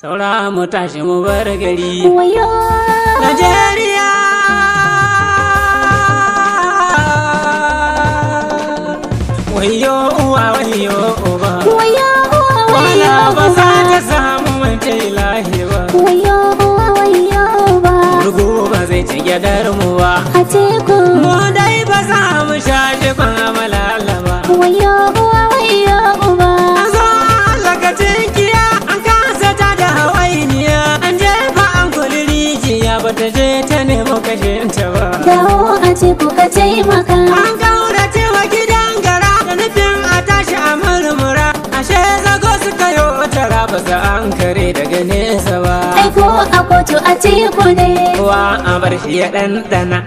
saura mu tashi mu bar gari. Wayo Najeriya wayo uwa wayo uba, wayo wala ba za ta samu mace ilahi ba, wayo wayo ba burgu ba zai ci gyadar mu ba, a teku mu dai ba za mu sha jikon amalala ba. wayo wayo ba An zo lokacin kiya an kasa ta da hawainiya, an jefa an kuli rijiya ba ta je ta nemo kashinta ba. dawo a teku ka taimaka An kaurace wa gidan gara da nufin a tashi a murmura, ashe zago suka yi tara ba su an kare daga nesa ba. aiko a kotu a teku ne Kowa a bar shi ya ɗanɗana,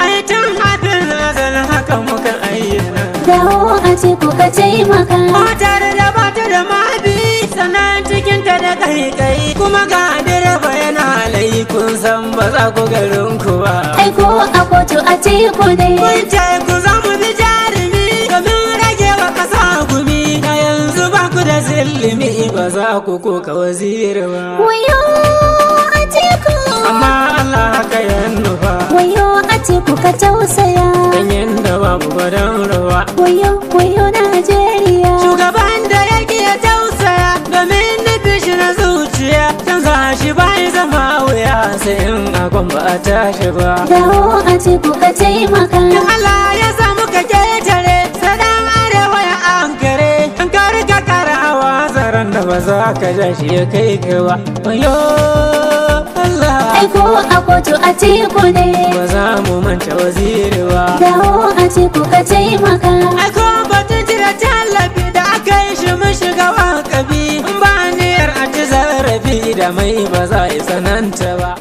ai tun hafin azal haka muka ayyana. dawo a teku ka taimaka Motar da ba ta da mabi sannan cikinta da kai kuma ga direba yana laifin san ba za ku garin ku ba. aiko a kotu a teku ne Kun ce ku za mu bi jarumi domin rage wa ƙasa gumi, a yanzu ba ku da zillimi ba za ku koka waziri ba. wayo a teku Amma Allah haka ya nufa, wayo a teku ka tausaya ganyen da babu gwadon rawa. wayo wayo Najeriya Shugaban da yake ya tausaya domin nufi shi na zuciya, canza shi bai zama wuya sai in agon ba a tashi ba. dawo a teku ka taimaka In Allah ya samu ka ketare, sadan arewa ya ankare, in ka riga karawa zaren da ba za ka ja shi ya kai kawa. Wayo Allah, aiko a kotu a teku ne ba za mu manta waziri ba. dawo a teku ka taimaka Aiko batun cire tallafi da aka yi shi mun shiga wakabi, in ba niyyar a ci zarafi da mai ba za a yi sananta ba.